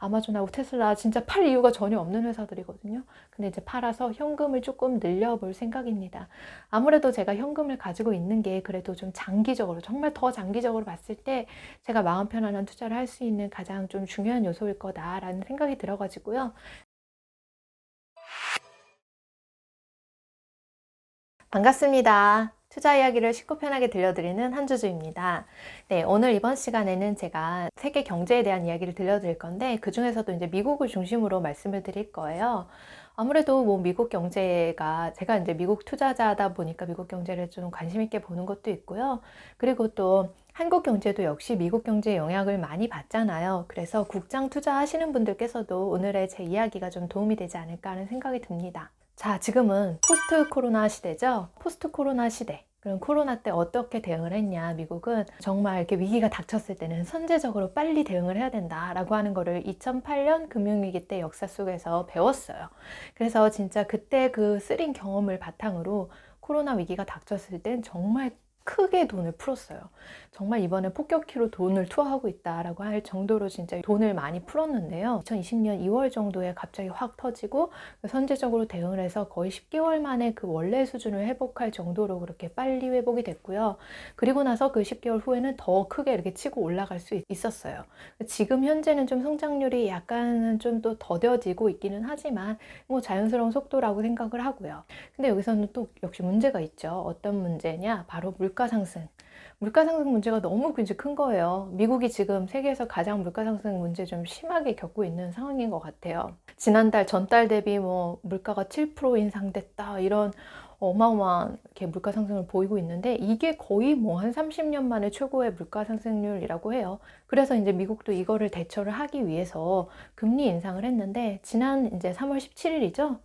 아마존하고 테슬라 진짜 팔 이유가 전혀 없는 회사들이거든요. 근데 이제 팔아서 현금을 조금 늘려볼 생각입니다. 아무래도 제가 현금을 가지고 있는 게 그래도 좀 장기적으로, 정말 더 장기적으로 봤을 때 제가 마음 편안한 투자를 할 수 있는 가장 좀 중요한 요소일 거다라는 생각이 들어가지고요. 반갑습니다. 투자 이야기를 쉽고 편하게 들려드리는 한주주입니다. 네, 오늘 이번 시간에는 제가 세계 경제에 대한 이야기를 들려드릴 건데, 그 중에서도 이제 미국을 중심으로 말씀을 드릴 거예요. 아무래도 뭐 미국 경제가, 제가 이제 미국 투자자다 보니까 미국 경제를 좀 관심 있게 보는 것도 있고요. 그리고 또 한국 경제도 역시 미국 경제의 영향을 많이 받잖아요. 그래서 국장 투자하시는 분들께서도 오늘의 제 이야기가 좀 도움이 되지 않을까 하는 생각이 듭니다. 자, 지금은 포스트 코로나 시대죠. 포스트 코로나 시대. 그럼 코로나 때 어떻게 대응을 했냐? 미국은 정말 이렇게 위기가 닥쳤을 때는 선제적으로 빨리 대응을 해야 된다라고 하는 거를 2008년 금융위기 때 역사 속에서 배웠어요. 그래서 진짜 그때 그 쓰린 경험을 바탕으로 코로나 위기가 닥쳤을 땐 정말 크게 돈을 풀었어요. 정말 이번에 폭격기로 돈을 투하하고 있다라고 할 정도로 진짜 돈을 많이 풀었는데요. 2020년 2월 정도에 갑자기 확 터지고 선제적으로 대응을 해서 거의 10개월 만에 그 원래 수준을 회복할 정도로 그렇게 빨리 회복이 됐고요. 그리고 나서 그 10개월 후에는 더 크게 이렇게 치고 올라갈 수 있었어요. 지금 현재는 좀 성장률이 약간은 좀 더 더뎌지고 있기는 하지만 뭐 자연스러운 속도라고 생각을 하고요. 근데 여기서는 또 역시 문제가 있죠. 어떤 문제냐? 바로 물가 상승. 물가 상승 문제가 너무 이제 큰 거예요. 미국이 지금 세계에서 가장 물가 상승 문제 좀 심하게 겪고 있는 상황인 것 같아요. 지난달, 전달 대비 뭐 물가가 7% 인상됐다 이런 어마어마한 이렇게 물가 상승을 보이고 있는데, 이게 거의 뭐 한 30년 만에 최고의 물가 상승률이라고 해요. 그래서 이제 미국도 이거를 대처를 하기 위해서 금리 인상을 했는데, 지난 이제 3월 17일이죠.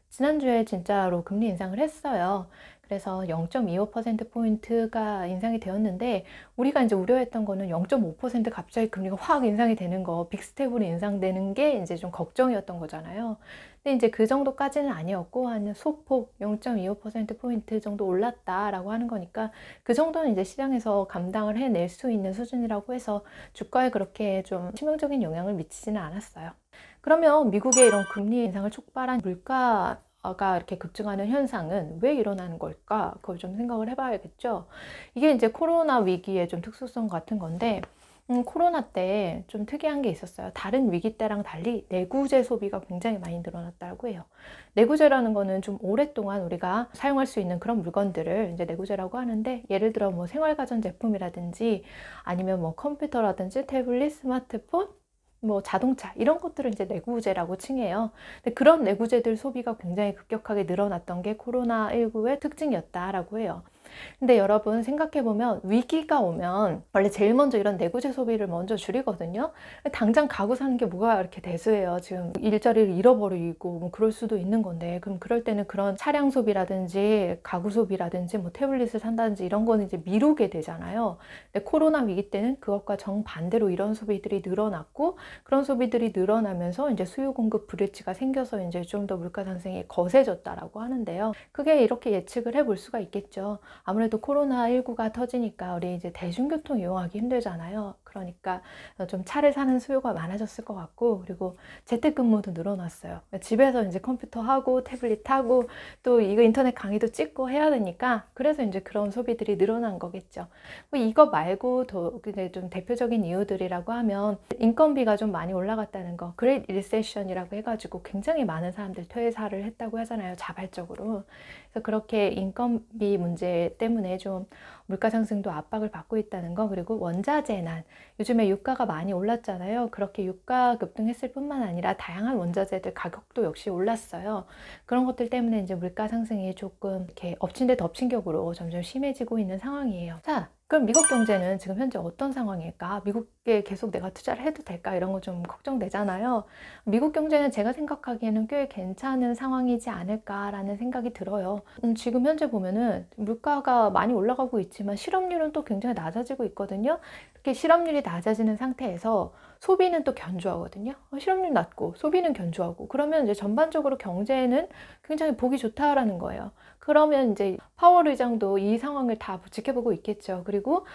지난주에 진짜로 금리 인상을 했어요. 그래서 0.25%포인트가 인상이 되었는데, 우리가 이제 우려했던 거는 0.5% 갑자기 금리가 확 인상이 되는 거, 빅스텝으로 인상되는 게 이제 좀 걱정이었던 거잖아요. 근데 이제 그 정도까지는 아니었고, 한 소폭 0.25%포인트 정도 올랐다라고 하는 거니까, 그 정도는 이제 시장에서 감당을 해낼 수 있는 수준이라고 해서 주가에 그렇게 좀 치명적인 영향을 미치지는 않았어요. 그러면 미국의 이런 금리 인상을 촉발한 물가가 이렇게 급증하는 현상은 왜 일어나는 걸까? 그걸 좀 생각을 해봐야겠죠. 이게 이제 코로나 위기의 좀 특수성 같은 건데, 코로나 때 좀 특이한 게 있었어요. 다른 위기 때랑 달리 내구재 소비가 굉장히 많이 늘어났다고 해요. 내구재라는 거는 좀 오랫동안 우리가 사용할 수 있는 그런 물건들을 이제 내구재라고 하는데, 예를 들어 뭐 생활가전 제품이라든지 아니면 뭐 컴퓨터라든지 태블릿, 스마트폰, 뭐 자동차 이런 것들을 이제 내구재라고 칭해요. 근데 그런 내구재들 소비가 굉장히 급격하게 늘어났던 게 코로나19의 특징이었다라고 해요. 근데 여러분 생각해보면 위기가 오면 원래 제일 먼저 이런 내구재 소비를 먼저 줄이거든요. 당장 가구 사는 게 뭐가 이렇게 대수해요. 지금 일자리를 잃어버리고 뭐 그럴 수도 있는 건데, 그럼 그럴 때는 그런 차량 소비라든지 가구 소비라든지 뭐 태블릿을 산다든지 이런 거는 이제 미루게 되잖아요. 근데 코로나 위기 때는 그것과 정반대로 이런 소비들이 늘어났고, 그런 소비들이 늘어나면서 이제 수요 공급 불일치가 생겨서 이제 좀 더 물가 상승이 거세졌다라고 하는데요. 그게 이렇게 예측을 해볼 수가 있겠죠. 아무래도 코로나19가 터지니까 우리 이제 대중교통 이용하기 힘들잖아요. 그러니까 좀 차를 사는 수요가 많아졌을 것 같고, 그리고 재택근무도 늘어났어요. 집에서 이제 컴퓨터 하고 태블릿 하고 또 이거 인터넷 강의도 찍고 해야 되니까, 그래서 이제 그런 소비들이 늘어난 거겠죠. 이거 말고 더 좀 대표적인 이유들이라고 하면 인건비가 좀 많이 올라갔다는 거, 그레이트 리세션이라고 해가지고 굉장히 많은 사람들 퇴사를 했다고 하잖아요, 자발적으로. 그래서 그렇게 인건비 문제 때문에 좀 물가 상승도 압박을 받고 있다는 거, 그리고 원자재난, 요즘에 유가가 많이 올랐잖아요. 그렇게 유가 급등했을 뿐만 아니라 다양한 원자재들 가격도 역시 올랐어요. 그런 것들 때문에 이제 물가 상승이 조금 이렇게 엎친 데 덮친 격으로 점점 심해지고 있는 상황이에요. 자, 그럼 미국 경제는 지금 현재 어떤 상황일까? 미국에 계속 내가 투자를 해도 될까? 이런 거 좀 걱정되잖아요. 미국 경제는 제가 생각하기에는 꽤 괜찮은 상황이지 않을까라는 생각이 들어요. 지금 현재 보면은 물가가 많이 올라가고 있지만 실업률은 또 굉장히 낮아지고 있거든요. 이렇게 실업률이 낮아지는 상태에서 소비는 또 견조하거든요. 실업률 낮고 소비는 견조하고 그러면 이제 전반적으로 경제는 굉장히 보기 좋다라는 거예요. 그러면 이제 파월 의장도 이 상황을 다 지켜보고 있겠죠. 그리고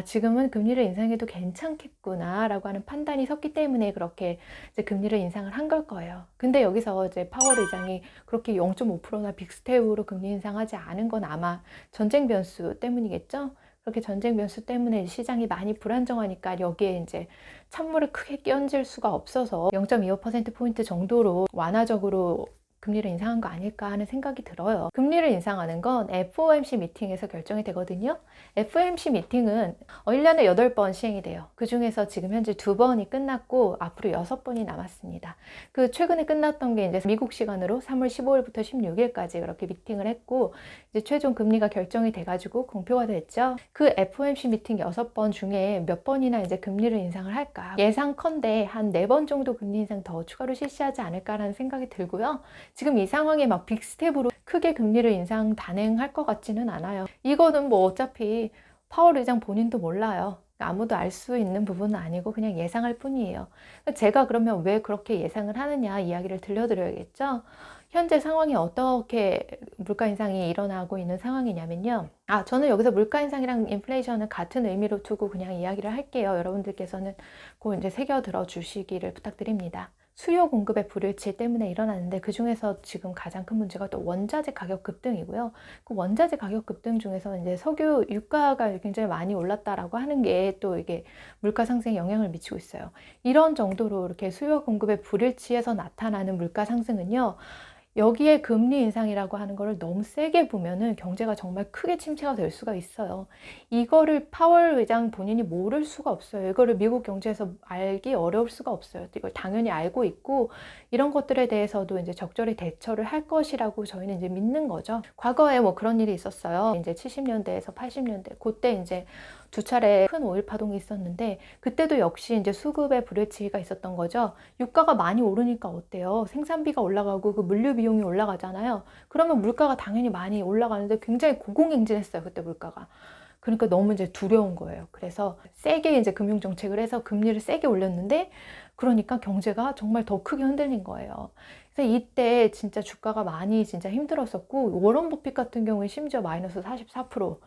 지금은 금리를 인상해도 괜찮겠구나라고 하는 판단이 섰기 때문에 그렇게 이제 금리를 인상을 한 걸 거예요. 근데 여기서 이제 파월 의장이 그렇게 0.5%나 빅스텝으로 금리 인상하지 않은 건 아마 전쟁 변수 때문이겠죠. 그렇게 전쟁 변수 때문에 시장이 많이 불안정하니까 여기에 이제 찬물을 크게 끼얹을 수가 없어서 0.25%포인트 정도로 완화적으로 금리를 인상한 거 아닐까 하는 생각이 들어요. 금리를 인상하는 건 FOMC 미팅에서 결정이 되거든요. FOMC 미팅은 1년에 8번 시행이 돼요. 그 중에서 지금 현재 2번이 끝났고 앞으로 6번이 남았습니다. 그 최근에 끝났던 게 이제 미국 시간으로 3월 15일부터 16일까지 그렇게 미팅을 했고 이제 최종 금리가 결정이 돼가지고 공표가 됐죠. 그 FOMC 미팅 6번 중에 몇 번이나 이제 금리를 인상을 할까? 예상컨대 한 4번 정도 금리 인상 더 추가로 실시하지 않을까라는 생각이 들고요. 지금 이 상황에 막 빅스텝으로 크게 금리를 인상 단행할 것 같지는 않아요. 이거는 뭐 어차피 파월 의장 본인도 몰라요. 아무도 알 수 있는 부분은 아니고 그냥 예상할 뿐이에요. 제가 그러면 왜 그렇게 예상을 하느냐 이야기를 들려드려야겠죠. 현재 상황이 어떻게 물가 인상이 일어나고 있는 상황이냐면요. 저는 여기서 물가 인상이랑 인플레이션은 같은 의미로 두고 그냥 이야기를 할게요. 여러분들께서는 꼭 이제 새겨 들어 주시기를 부탁드립니다. 수요 공급의 불일치 때문에 일어나는데 그 중에서 지금 가장 큰 문제가 또 원자재 가격 급등이고요. 그 원자재 가격 급등 중에서 이제 석유 유가가 굉장히 많이 올랐다라고 하는 게 또 이게 물가 상승에 영향을 미치고 있어요. 이런 정도로 이렇게 수요 공급의 불일치에서 나타나는 물가 상승은요. 여기에 금리 인상이라고 하는 거를 너무 세게 보면은 경제가 정말 크게 침체가 될 수가 있어요. 이거를 파월 의장 본인이 모를 수가 없어요. 이거를 미국 경제에서 알기 어려울 수가 없어요. 이걸 당연히 알고 있고 이런 것들에 대해서도 이제 적절히 대처를 할 것이라고 저희는 이제 믿는 거죠. 과거에 뭐 그런 일이 있었어요. 이제 70년대에서 80년대 그때 이제 2차례 큰 오일 파동이 있었는데 그때도 역시 이제 수급의 불일치가 있었던 거죠. 유가가 많이 오르니까 어때요? 생산비가 올라가고 그 물류 비용이 올라가잖아요. 그러면 물가가 당연히 많이 올라가는데 굉장히 고공행진했어요. 그때 물가가. 그러니까 너무 이제 두려운 거예요. 그래서 세게 이제 금융 정책을 해서 금리를 세게 올렸는데 그러니까 경제가 정말 더 크게 흔들린 거예요. 그래서 이때 진짜 주가가 많이 진짜 힘들었었고 워런 버핏 같은 경우에 심지어 마이너스 44%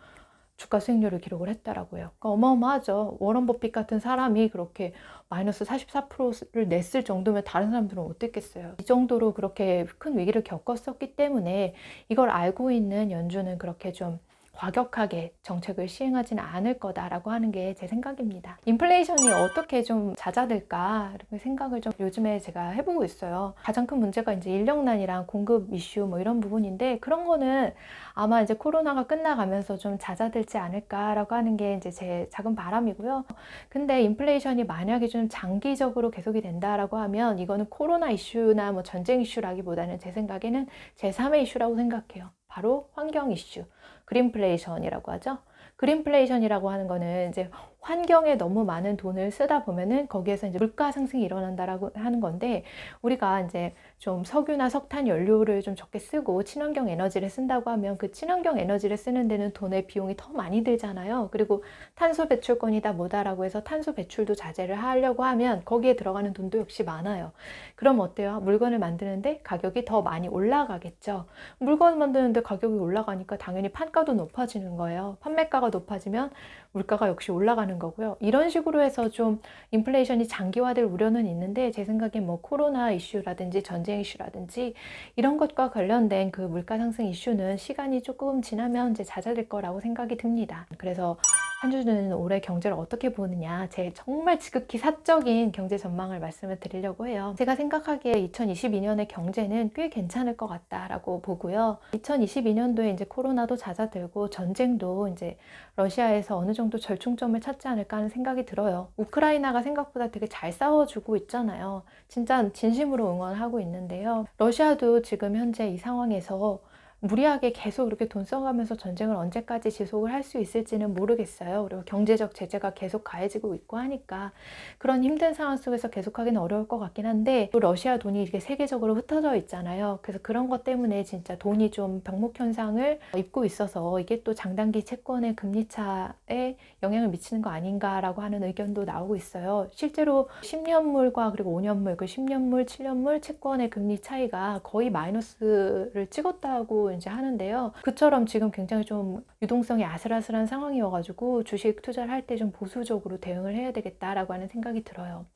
주가 수익률을 기록을 했더라고요. 그러니까 어마어마하죠. 워런 버핏 같은 사람이 그렇게 마이너스 44%를 냈을 정도면 다른 사람들은 어땠겠어요. 이 정도로 그렇게 큰 위기를 겪었었기 때문에 이걸 알고 있는 연준은 그렇게 좀 과격하게 정책을 시행하지는 않을 거다라고 하는 게 제 생각입니다. 인플레이션이 어떻게 좀 잦아들까 이렇게 생각을 좀 요즘에 제가 해보고 있어요. 가장 큰 문제가 이제 인력난이랑 공급 이슈 뭐 이런 부분인데 그런 거는 아마 이제 코로나가 끝나가면서 좀 잦아들지 않을까라고 하는 게 이제 제 작은 바람이고요. 근데 인플레이션이 만약에 좀 장기적으로 계속이 된다라고 하면 이거는 코로나 이슈나 뭐 전쟁 이슈라기보다는 제 생각에는 제3의 이슈라고 생각해요. 바로 환경 이슈. 그린플레이션이라고 하죠. 그린플레이션이라고 하는 거는 이제 환경에 너무 많은 돈을 쓰다 보면은 거기에서 이제 물가 상승이 일어난다라고 하는 건데 우리가 이제 좀 석유나 석탄 연료를 좀 적게 쓰고 친환경 에너지를 쓴다고 하면 그 친환경 에너지를 쓰는 데는 돈의 비용이 더 많이 들잖아요. 그리고 탄소 배출권이다 뭐다라고 해서 탄소 배출도 자제를 하려고 하면 거기에 들어가는 돈도 역시 많아요. 그럼 어때요? 물건을 만드는데 가격이 더 많이 올라가겠죠. 물건 만드는데 가격이 올라가니까 당연히 판가도 높아지는 거예요. 판매가가 높아지면 물가가 역시 올라가는 거고요. 이런 식으로 해서 좀 인플레이션이 장기화될 우려는 있는데 제 생각엔 뭐 코로나 이슈라든지 전쟁 이슈라든지 이런 것과 관련된 그 물가 상승 이슈는 시간이 조금 지나면 이제 잦아들 거라고 생각이 듭니다. 그래서 한주는 올해 경제를 어떻게 보느냐 제 정말 지극히 사적인 경제 전망을 말씀을 드리려고 해요. 제가 생각하기에 2022년의 경제는 꽤 괜찮을 것 같다라고 보고요. 2022년도에 이제 코로나도 잦아들고 전쟁도 이제 러시아에서 어느 정도 절충점을 찾지 않을까 하는 생각이 들어요. 우크라이나가 생각보다 되게 잘 싸워주고 있잖아요. 진짜 진심으로 응원하고 있는데요. 러시아도 지금 현재 이 상황에서 무리하게 계속 이렇게 돈 써가면서 전쟁을 언제까지 지속을 할 수 있을지는 모르겠어요. 그리고 경제적 제재가 계속 가해지고 있고 하니까 그런 힘든 상황 속에서 계속하기는 어려울 것 같긴 한데, 또 러시아 돈이 이렇게 세계적으로 흩어져 있잖아요. 그래서 그런 것 때문에 진짜 돈이 좀 병목 현상을 입고 있어서 이게 또 장단기 채권의 금리 차에 영향을 미치는 거 아닌가라고 하는 의견도 나오고 있어요. 실제로 10년물과 그리고 5년물, 그 10년물, 7년물 채권의 금리 차이가 거의 마이너스를 찍었다고 이제 하는데요. 그처럼 지금 굉장히 좀 유동성이 아슬아슬한 상황이어가지고 주식 투자를 할 때 좀 보수적으로 대응을 해야 되겠다라고 하는 생각이 들어요.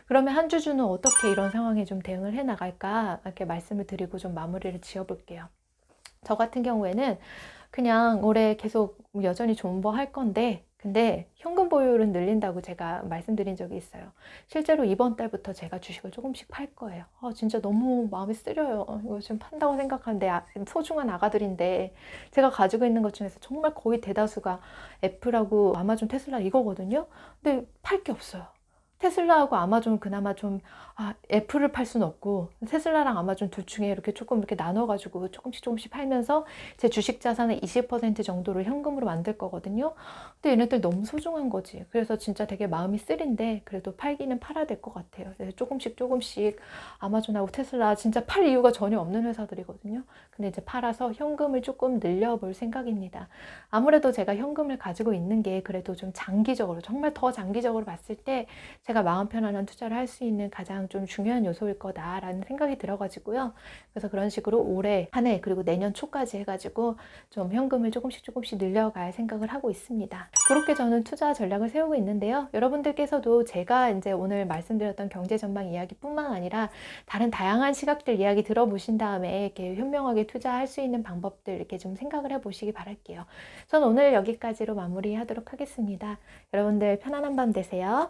그러면 한주주는 어떻게 이런 상황에 좀 대응을 해 나갈까? 이렇게 말씀을 드리고 좀 마무리를 지어볼게요. 저 같은 경우에는 그냥 올해 계속 여전히 존버할 건데, 근데 현금 보유를 늘린다고 제가 말씀드린 적이 있어요. 실제로 이번 달부터 제가 주식을 조금씩 팔 거예요. 진짜 너무 마음이 쓰려요. 이거 지금 판다고 생각하는데 소중한 아가들인데, 제가 가지고 있는 것 중에서 정말 거의 대다수가 애플하고 아마존, 테슬라 이거거든요. 근데 팔 게 없어요. 테슬라하고 아마존 그나마 좀, 애플을 팔 수는 없고 테슬라랑 아마존 둘 중에 이렇게 조금 이렇게 나눠가지고 조금씩 팔면서 제 주식 자산의 20% 정도를 현금으로 만들 거거든요. 근데 얘네들 너무 소중한 거지. 그래서 진짜 되게 마음이 쓰린데 그래도 팔기는 팔아야 될 것 같아요. 그래서 조금씩 아마존하고 테슬라 진짜 팔 이유가 전혀 없는 회사들이거든요. 근데 이제 팔아서 현금을 조금 늘려볼 생각입니다. 아무래도 제가 현금을 가지고 있는 게 그래도 좀 장기적으로, 정말 더 장기적으로 봤을 때 제가 마음 편안한 투자를 할 수 있는 가장 좀 중요한 요소일 거다라는 생각이 들어가지고요. 그래서 그런 식으로 올해 한 해 그리고 내년 초까지 해가지고 좀 현금을 조금씩 늘려갈 생각을 하고 있습니다. 그렇게 저는 투자 전략을 세우고 있는데요. 여러분들께서도 제가 이제 오늘 말씀드렸던 경제 전망 이야기뿐만 아니라 다른 다양한 시각들 이야기 들어보신 다음에 이렇게 현명하게 투자할 수 있는 방법들 이렇게 좀 생각을 해보시기 바랄게요. 전 오늘 여기까지로 마무리하도록 하겠습니다. 여러분들 편안한 밤 되세요.